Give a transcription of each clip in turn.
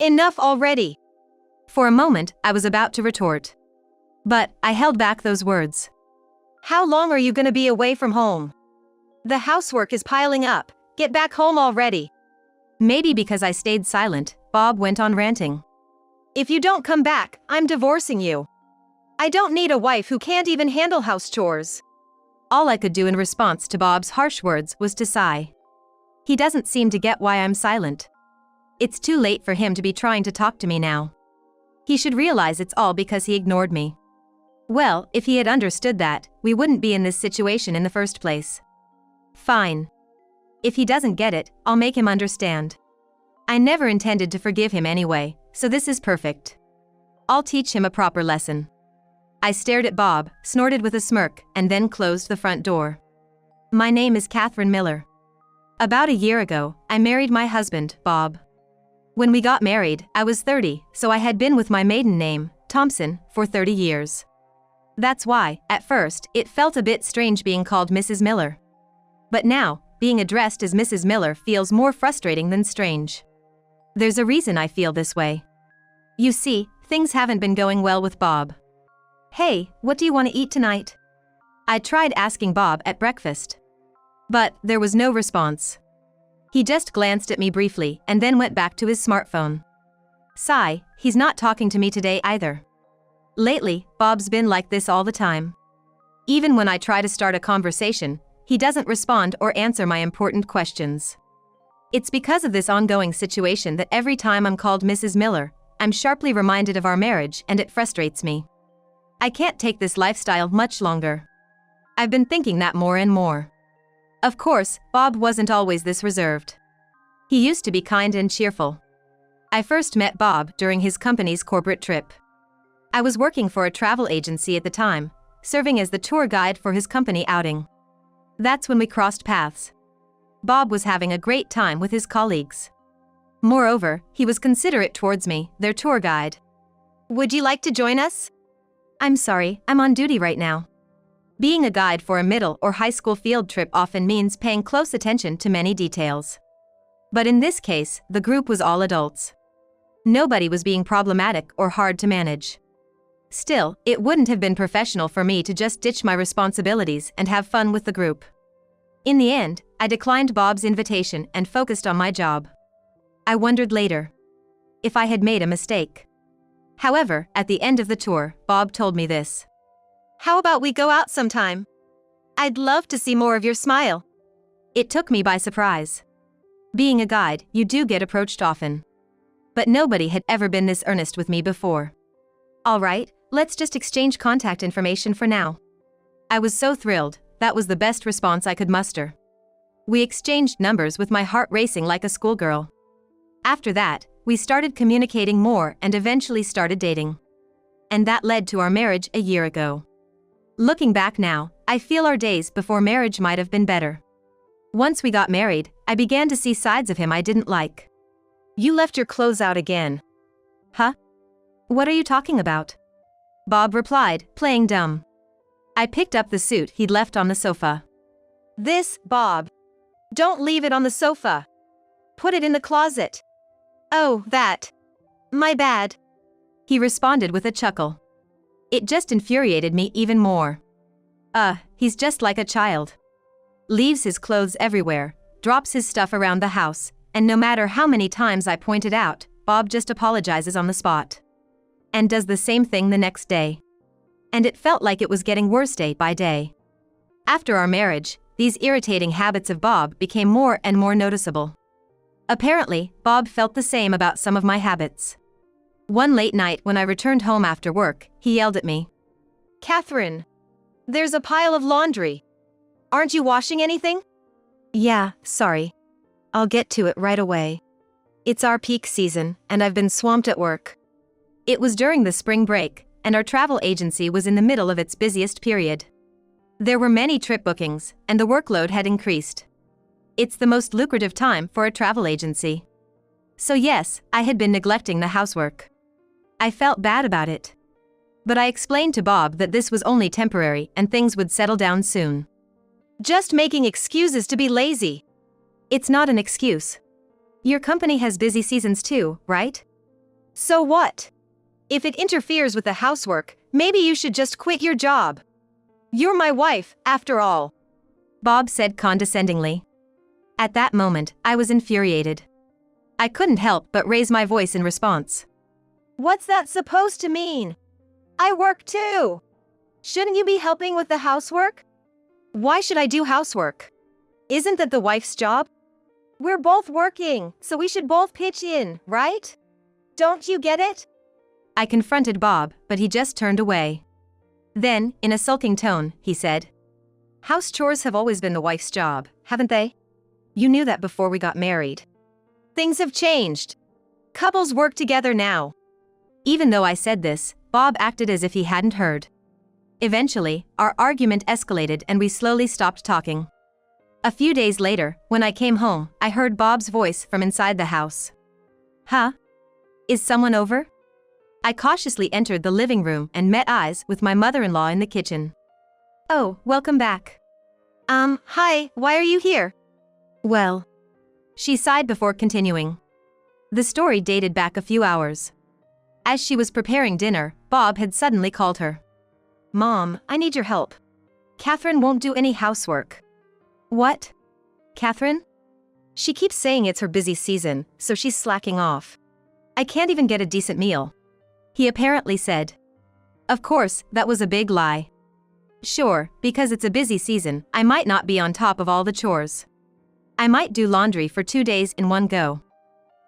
Enough already. For a moment, I was about to retort. But I held back those words. How long are you gonna be away from home? The housework is piling up. Get back home already. Maybe because I stayed silent, Bob went on ranting. If you don't come back, I'm divorcing you. I don't need a wife who can't even handle house chores. All I could do in response to Bob's harsh words was to sigh. He doesn't seem to get why I'm silent. It's too late for him to be trying to talk to me now. He should realize it's all because he ignored me. Well, if he had understood that, we wouldn't be in this situation in the first place. Fine. If he doesn't get it, I'll make him understand. I never intended to forgive him anyway, so this is perfect. I'll teach him a proper lesson. I stared at Bob, snorted with a smirk, and then closed the front door. My name is Catherine Miller. About a year ago, I married my husband, Bob. When we got married, I was 30, so I had been with my maiden name, Thompson, for 30 years. That's why, at first, it felt a bit strange being called Mrs. Miller. But now, being addressed as Mrs. Miller feels more frustrating than strange. There's a reason I feel this way. You see, things haven't been going well with Bob. Hey, what do you want to eat tonight? I tried asking Bob at breakfast. But there was no response. He just glanced at me briefly and then went back to his smartphone. Sigh, he's not talking to me today either. Lately, Bob's been like this all the time. Even when I try to start a conversation, he doesn't respond or answer my important questions. It's because of this ongoing situation that every time I'm called Mrs. Miller, I'm sharply reminded of our marriage and it frustrates me. I can't take this lifestyle much longer. I've been thinking that more and more. Of course, Bob wasn't always this reserved. He used to be kind and cheerful. I first met Bob during his company's corporate trip. I was working for a travel agency at the time, serving as the tour guide for his company outing. That's when we crossed paths. Bob was having a great time with his colleagues. Moreover, he was considerate towards me, their tour guide. Would you like to join us? I'm sorry, I'm on duty right now. Being a guide for a middle or high school field trip often means paying close attention to many details. But in this case, the group was all adults. Nobody was being problematic or hard to manage. Still, it wouldn't have been professional for me to just ditch my responsibilities and have fun with the group. In the end, I declined Bob's invitation and focused on my job. I wondered later if I had made a mistake. However, at the end of the tour, Bob told me this. How about we go out sometime? I'd love to see more of your smile. It took me by surprise. Being a guide, you do get approached often. But nobody had ever been this earnest with me before. All right, let's just exchange contact information for now. I was so thrilled, that was the best response I could muster. We exchanged numbers with my heart racing like a schoolgirl. After that, we started communicating more and eventually started dating. And that led to our marriage a year ago. Looking back now, I feel our days before marriage might have been better. Once we got married, I began to see sides of him I didn't like. You left your clothes out again. Huh? What are you talking about? Bob replied, playing dumb. I picked up the suit he'd left on the sofa. This, Bob. Don't leave it on the sofa. Put it in the closet. Oh, that. My bad. He responded with a chuckle. It just infuriated me even more. He's just like a child. Leaves his clothes everywhere, drops his stuff around the house, and no matter how many times I point it out, Bob just apologizes on the spot. And does the same thing the next day. And it felt like it was getting worse day by day. After our marriage, these irritating habits of Bob became more and more noticeable. Apparently, Bob felt the same about some of my habits. One late night when I returned home after work, he yelled at me. Catherine, there's a pile of laundry. Aren't you washing anything? Yeah, sorry. I'll get to it right away. It's our peak season, and I've been swamped at work. It was during the spring break, and our travel agency was in the middle of its busiest period. There were many trip bookings, and the workload had increased. It's the most lucrative time for a travel agency. So yes, I had been neglecting the housework. I felt bad about it. But I explained to Bob that this was only temporary and things would settle down soon. Just making excuses to be lazy. It's not an excuse. Your company has busy seasons too, right? So what? If it interferes with the housework, maybe you should just quit your job. You're my wife, after all, Bob said condescendingly. At that moment, I was infuriated. I couldn't help but raise my voice in response. What's that supposed to mean? I work too. Shouldn't you be helping with the housework? Why should I do housework? Isn't that the wife's job? We're both working, so we should both pitch in, right? Don't you get it? I confronted Bob, but he just turned away. Then, in a sulking tone, he said, House chores have always been the wife's job, haven't they? You knew that before we got married. Things have changed. Couples work together now. Even though I said this, Bob acted as if he hadn't heard. Eventually, our argument escalated and we slowly stopped talking. A few days later, when I came home, I heard Bob's voice from inside the house. Huh? Is someone over? I cautiously entered the living room and met eyes with my mother-in-law in the kitchen. Oh, welcome back. Hi, why are you here? Well, she sighed before continuing. The story dated back a few hours. As she was preparing dinner, Bob had suddenly called her. Mom, I need your help. Catherine won't do any housework. What? Catherine? She keeps saying it's her busy season, so she's slacking off. I can't even get a decent meal. He apparently said. Of course, that was a big lie. Sure, because it's a busy season, I might not be on top of all the chores. I might do laundry for 2 days in one go.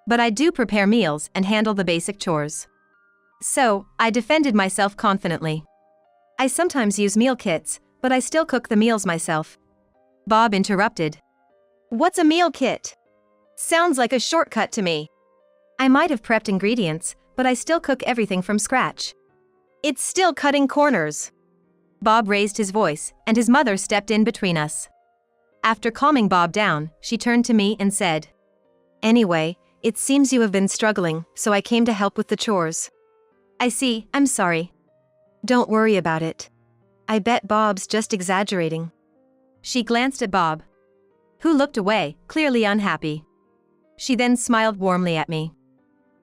But I do prepare meals and handle the basic chores. So, I defended myself confidently. I sometimes use meal kits, but I still cook the meals myself. Bob interrupted. What's a meal kit? Sounds like a shortcut to me. I might have prepped ingredients, but I still cook everything from scratch. It's still cutting corners. Bob raised his voice, and his mother stepped in between us. After calming Bob down, she turned to me and said, Anyway, it seems you have been struggling, so I came to help with the chores. I see, I'm sorry. Don't worry about it. I bet Bob's just exaggerating. She glanced at Bob, who looked away, clearly unhappy. She then smiled warmly at me.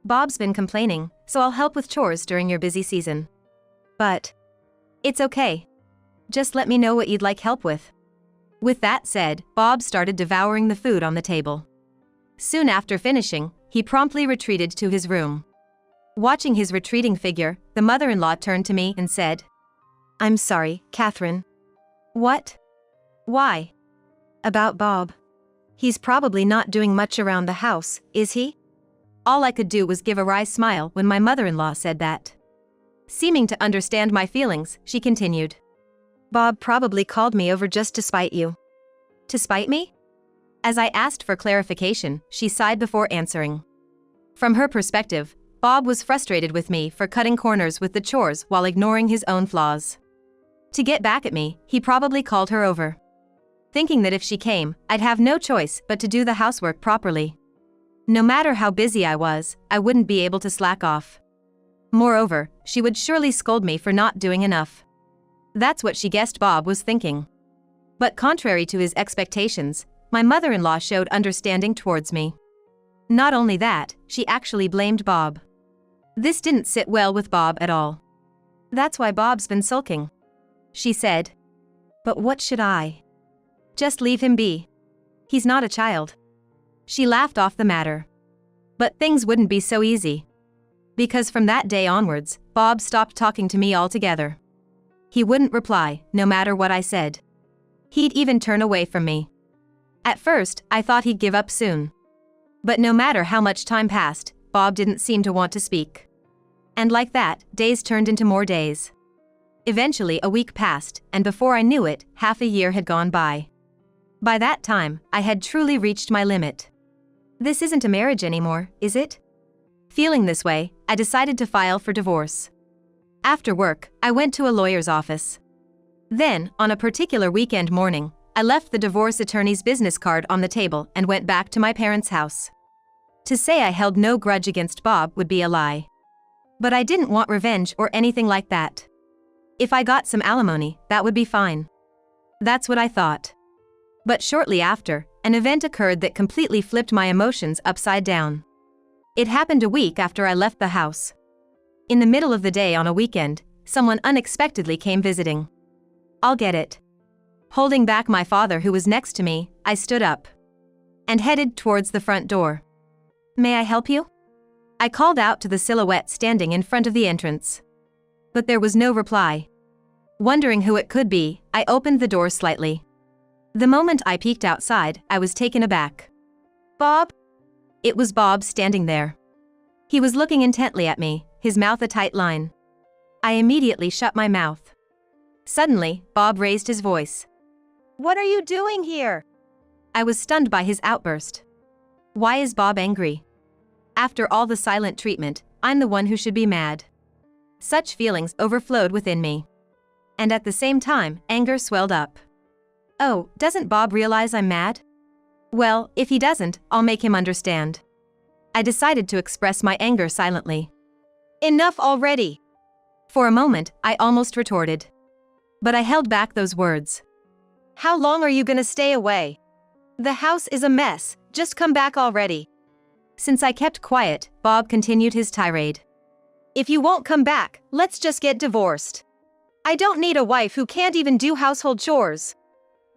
Bob's been complaining, so I'll help with chores during your busy season. But it's okay. Just let me know what you'd like help with. With that said, Bob started devouring the food on the table. Soon after finishing, he promptly retreated to his room. Watching his retreating figure, the mother-in-law turned to me and said, I'm sorry, Catherine. What? Why? About Bob. He's probably not doing much around the house, is he? All I could do was give a wry smile when my mother-in-law said that. Seeming to understand my feelings, she continued. Bob probably called me over just to spite you. To spite me? As I asked for clarification, she sighed before answering. From her perspective, Bob was frustrated with me for cutting corners with the chores while ignoring his own flaws. To get back at me, he probably called her over, thinking that if she came, I'd have no choice but to do the housework properly. No matter how busy I was, I wouldn't be able to slack off. Moreover, she would surely scold me for not doing enough. That's what she guessed Bob was thinking. But contrary to his expectations, my mother-in-law showed understanding towards me. Not only that, she actually blamed Bob. This didn't sit well with Bob at all. That's why Bob's been sulking, she said. But what should I? Just leave him be. He's not a child. She laughed off the matter. But things wouldn't be so easy. Because from that day onwards, Bob stopped talking to me altogether. He wouldn't reply, no matter what I said. He'd even turn away from me. At first, I thought he'd give up soon. But no matter how much time passed, Bob didn't seem to want to speak. And like that, days turned into more days. Eventually a week passed, and before I knew it, half a year had gone by. By that time, I had truly reached my limit. This isn't a marriage anymore, is it? Feeling this way, I decided to file for divorce. After work, I went to a lawyer's office. Then, on a particular weekend morning, I left the divorce attorney's business card on the table and went back to my parents' house. To say I held no grudge against Bob would be a lie. But I didn't want revenge or anything like that. If I got some alimony, that would be fine. That's what I thought. But shortly after, an event occurred that completely flipped my emotions upside down. It happened a week after I left the house. In the middle of the day on a weekend, someone unexpectedly came visiting. I'll get it. Holding back my father who was next to me, I stood up and headed towards the front door. May I help you? I called out to the silhouette standing in front of the entrance. But there was no reply. Wondering who it could be, I opened the door slightly. The moment I peeked outside, I was taken aback. Bob? It was Bob standing there. He was looking intently at me, his mouth a tight line. I immediately shut my mouth. Suddenly, Bob raised his voice. What are you doing here? I was stunned by his outburst. Why is Bob angry? After all the silent treatment, I'm the one who should be mad. Such feelings overflowed within me. And at the same time, anger swelled up. Oh, doesn't Bob realize I'm mad? Well, if he doesn't, I'll make him understand. I decided to express my anger silently. Enough already! For a moment, I almost retorted. But I held back those words. How long are you gonna stay away? The house is a mess, just come back already. Since I kept quiet, Bob continued his tirade. If you won't come back, let's just get divorced. I don't need a wife who can't even do household chores.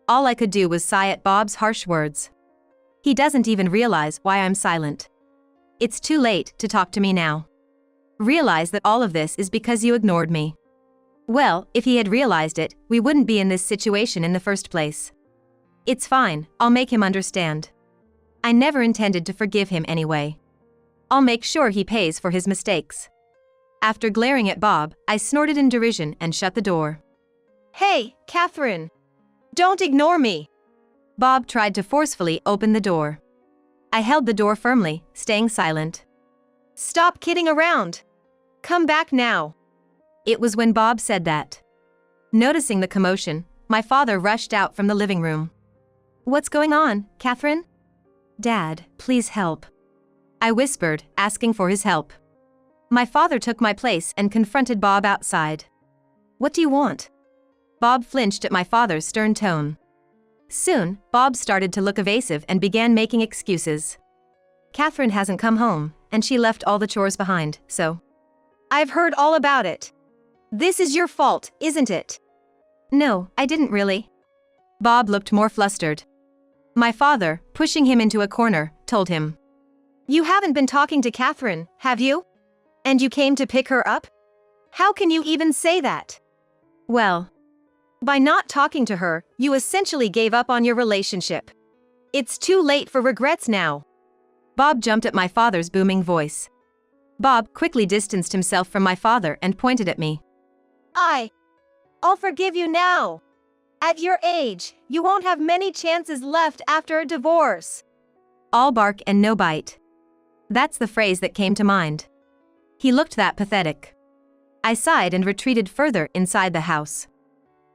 All I could do was sigh at Bob's harsh words. He doesn't even realize why I'm silent. It's too late to talk to me now. Realize that all of this is because you ignored me. Well, if he had realized it, we wouldn't be in this situation in the first place. It's fine, I'll make him understand. I never intended to forgive him anyway. I'll make sure he pays for his mistakes. After glaring at Bob, I snorted in derision and shut the door. Hey, Catherine! Don't ignore me! Bob tried to forcefully open the door. I held the door firmly, staying silent. Stop kidding around! Come back now! It was when Bob said that. Noticing the commotion, my father rushed out from the living room. What's going on, Catherine? Dad, please help. I whispered, asking for his help. My father took my place and confronted Bob outside. What do you want? Bob flinched at my father's stern tone. Soon, Bob started to look evasive and began making excuses. Catherine hasn't come home, and she left all the chores behind, so. I've heard all about it. This is your fault, isn't it? No, I didn't really. Bob looked more flustered. My father, pushing him into a corner, told him. You haven't been talking to Catherine, have you? And you came to pick her up? How can you even say that? Well, by not talking to her, you essentially gave up on your relationship. It's too late for regrets now. Bob jumped at my father's booming voice. Bob quickly distanced himself from my father and pointed at me. I'll forgive you now. At your age, you won't have many chances left after a divorce. All bark and no bite. That's the phrase that came to mind. He looked that pathetic. I sighed and retreated further inside the house.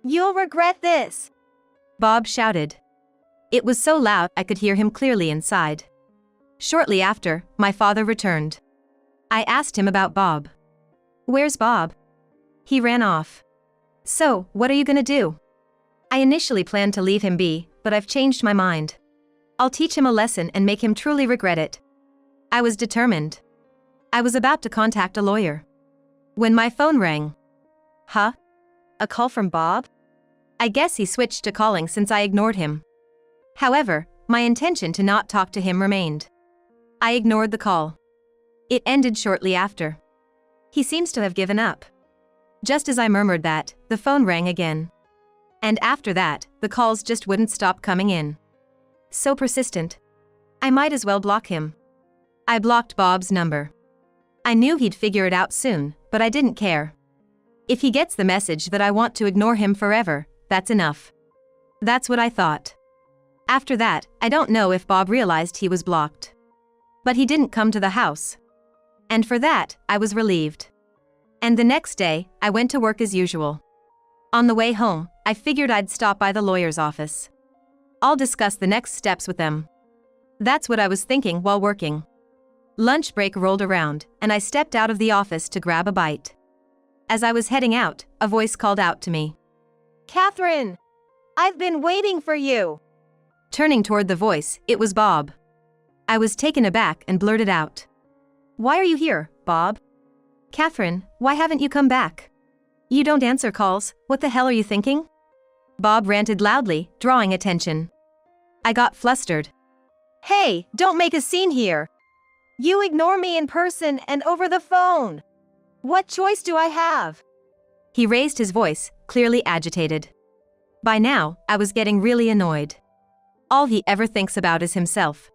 You'll regret this, Bob shouted. It was so loud I could hear him clearly inside. Shortly after, my father returned. I asked him about Bob. Where's Bob? He ran off. So, what are you gonna do? I initially planned to leave him be, but I've changed my mind. I'll teach him a lesson and make him truly regret it. I was determined. I was about to contact a lawyer when my phone rang. Huh? A call from Bob? I guess he switched to calling since I ignored him. However, my intention to not talk to him remained. I ignored the call. It ended shortly after. He seems to have given up. Just as I murmured that, the phone rang again. And after that, the calls just wouldn't stop coming in. So persistent. I might as well block him. I blocked Bob's number. I knew he'd figure it out soon, but I didn't care. If he gets the message that I want to ignore him forever, that's enough. That's what I thought. After that, I don't know if Bob realized he was blocked. But he didn't come to the house. And for that, I was relieved. And the next day, I went to work as usual. On the way home, I figured I'd stop by the lawyer's office. I'll discuss the next steps with them. That's what I was thinking while working. Lunch break rolled around, and I stepped out of the office to grab a bite. As I was heading out, a voice called out to me. Catherine! I've been waiting for you! Turning toward the voice, it was Bob. I was taken aback and blurted out. Why are you here, Bob? Catherine, why haven't you come back? You don't answer calls, what the hell are you thinking? Bob ranted loudly, drawing attention. I got flustered. Hey, don't make a scene here. You ignore me in person and over the phone. What choice do I have? He raised his voice, clearly agitated. By now, I was getting really annoyed. All he ever thinks about is himself.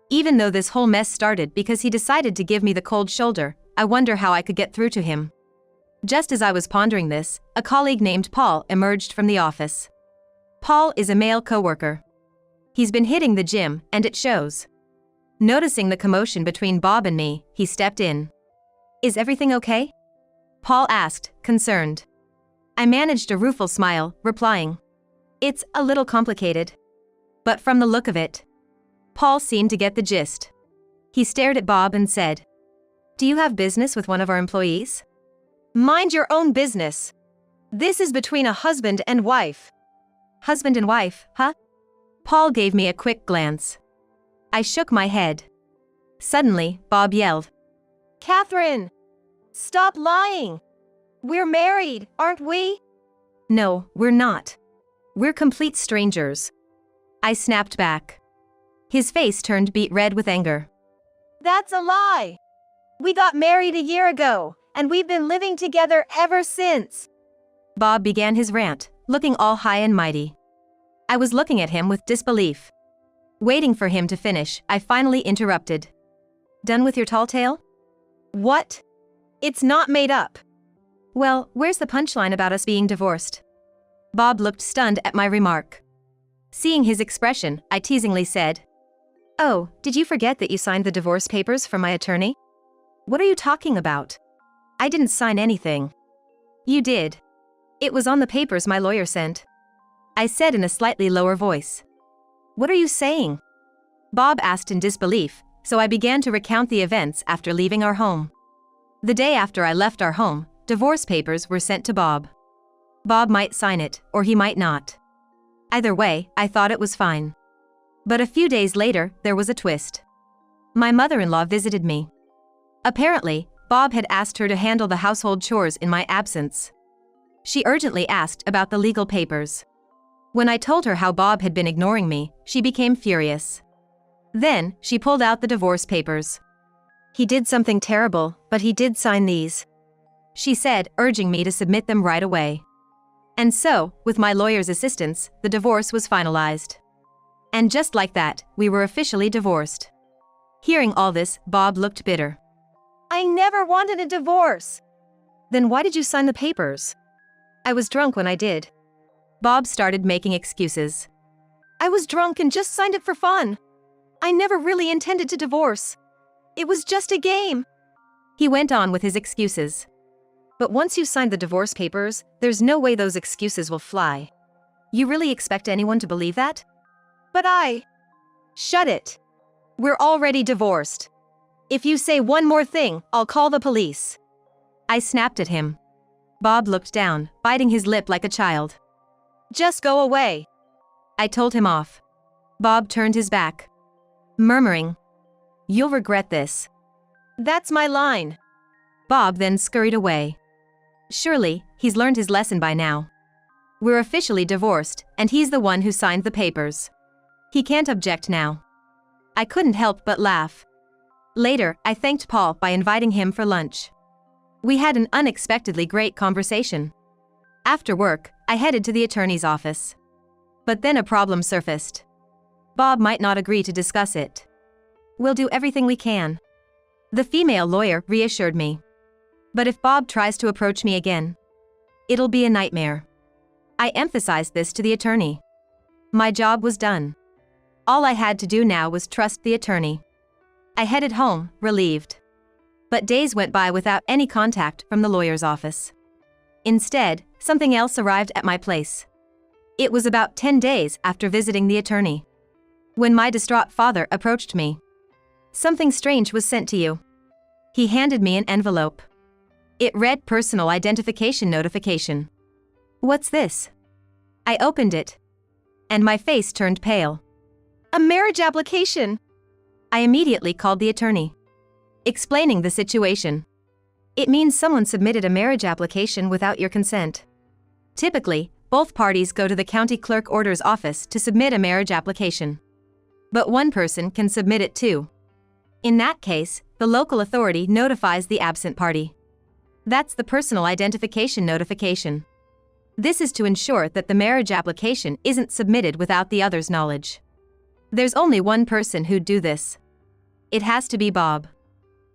Even though this whole mess started because he decided to give me the cold shoulder, I wonder how I could get through to him. Just as I was pondering this, a colleague named Paul emerged from the office. Paul is a male coworker. He's been hitting the gym, and it shows. Noticing the commotion between Bob and me, he stepped in. Is everything okay? Paul asked, concerned. I managed a rueful smile, replying. It's a little complicated. But from the look of it, Paul seemed to get the gist. He stared at Bob and said, Do you have business with one of our employees? Mind your own business. This is between a husband and wife. Husband and wife, huh? Paul gave me a quick glance. I shook my head. Suddenly, Bob yelled. Catherine! Stop lying! We're married, aren't we? No, we're not. We're complete strangers. I snapped back. His face turned beet red with anger. That's a lie! We got married a year ago, and we've been living together ever since. Bob began his rant, looking all high and mighty. I was looking at him with disbelief. Waiting for him to finish, I finally interrupted. Done with your tall tale? What? It's not made up. Well, where's the punchline about us being divorced? Bob looked stunned at my remark. Seeing his expression, I teasingly said, Oh, did you forget that you signed the divorce papers for my attorney? What are you talking about? I didn't sign anything. You did. It was on the papers my lawyer sent. I said in a slightly lower voice. What are you saying? Bob asked in disbelief, so I began to recount the events after leaving our home. The day after I left our home, divorce papers were sent to Bob. Bob might sign it, or he might not. Either way, I thought it was fine. But a few days later, there was a twist. My mother-in-law visited me. Apparently, Bob had asked her to handle the household chores in my absence. She urgently asked about the legal papers. When I told her how Bob had been ignoring me, she became furious. Then, she pulled out the divorce papers. He did something terrible, but he did sign these, she said, urging me to submit them right away. And so, with my lawyer's assistance, the divorce was finalized. And just like that, we were officially divorced. Hearing all this, Bob looked bitter. I never wanted a divorce. Then why did you sign the papers? I was drunk when I did. Bob started making excuses. I was drunk and just signed it for fun. I never really intended to divorce. It was just a game. He went on with his excuses. But once you signed the divorce papers, there's no way those excuses will fly. You really expect anyone to believe that? But Shut it. We're already divorced. If you say one more thing, I'll call the police. I snapped at him. Bob looked down, biting his lip like a child. Just go away. I told him off. Bob turned his back, murmuring, You'll regret this. That's my line. Bob then scurried away. Surely, he's learned his lesson by now. We're officially divorced, and he's the one who signed the papers. He can't object now. I couldn't help but laugh. Later, I thanked Paul by inviting him for lunch. We had an unexpectedly great conversation. After work, I headed to the attorney's office. But then a problem surfaced. Bob might not agree to discuss it. We'll do everything we can, the female lawyer reassured me. But if Bob tries to approach me again, it'll be a nightmare. I emphasized this to the attorney. My job was done. All I had to do now was trust the attorney. I headed home, relieved. But days went by without any contact from the lawyer's office. Instead, something else arrived at my place. It was about 10 days after visiting the attorney, when my distraught father approached me. Something strange was sent to you. He handed me an envelope. It read personal identification notification. What's this? I opened it, and my face turned pale. A marriage application! I immediately called the attorney. explaining the situation. It means someone submitted a marriage application without your consent. Typically, both parties go to the county clerk order's office to submit a marriage application. But one person can submit it too. In that case, the local authority notifies the absent party. That's the personal identification notification. This is to ensure that the marriage application isn't submitted without the other's knowledge. There's only one person who'd do this. It has to be Bob.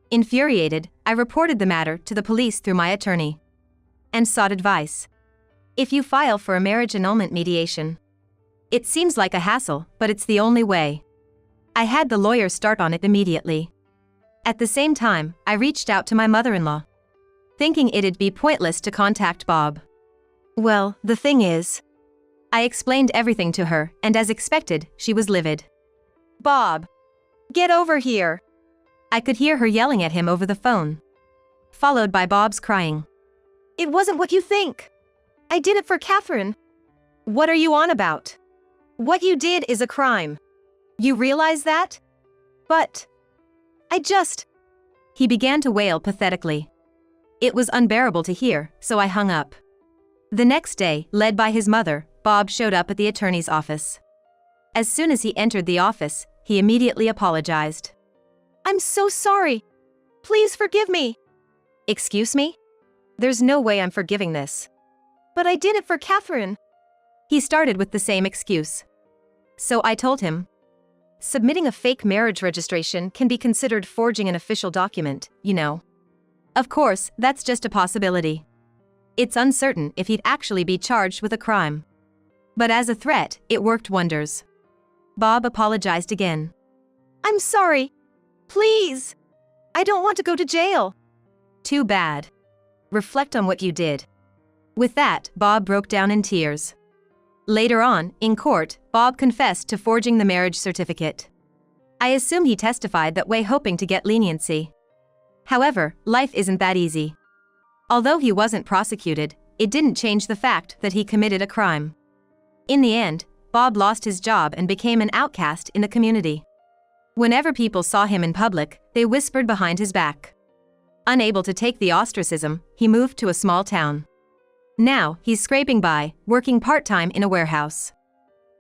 Infuriated, I reported the matter to the police through my attorney and sought advice. If you file for a marriage annulment mediation, it seems like a hassle, but it's the only way. I had the lawyer start on it immediately. At the same time, I reached out to my mother-in-law, thinking it'd be pointless to contact Bob. Well, the thing is, I explained everything to her, and as expected, she was livid. Bob, get over here. I could hear her yelling at him over the phone, followed by Bob's crying. It wasn't what you think. I did it for Catherine. What are you on about? What you did is a crime. You realize that? But He began to wail pathetically. It was unbearable to hear, so I hung up. The next day, led by his mother, Bob showed up at the attorney's office. As soon as he entered the office, he immediately apologized. I'm so sorry. Please forgive me. Excuse me? There's no way I'm forgiving this. But I did it for Catherine. He started with the same excuse. So I told him, submitting a fake marriage registration can be considered forging an official document, you know. Of course, that's just a possibility. It's uncertain if he'd actually be charged with a crime. But as a threat, it worked wonders. Bob apologized again. I'm sorry. Please. I don't want to go to jail. Too bad. Reflect on what you did. With that, Bob broke down in tears. Later on, in court, Bob confessed to forging the marriage certificate. I assume he testified that way, hoping to get leniency. However, life isn't that easy. Although he wasn't prosecuted, it didn't change the fact that he committed a crime. In the end, Bob lost his job and became an outcast in the community. Whenever people saw him in public, they whispered behind his back. Unable to take the ostracism, he moved to a small town. Now, he's scraping by, working part-time in a warehouse.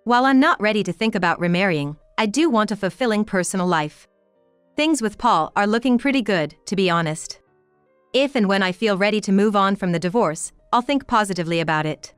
While I'm not ready to think about remarrying, I do want a fulfilling personal life. Things with Paul are looking pretty good, to be honest. If and when I feel ready to move on from the divorce, I'll think positively about it.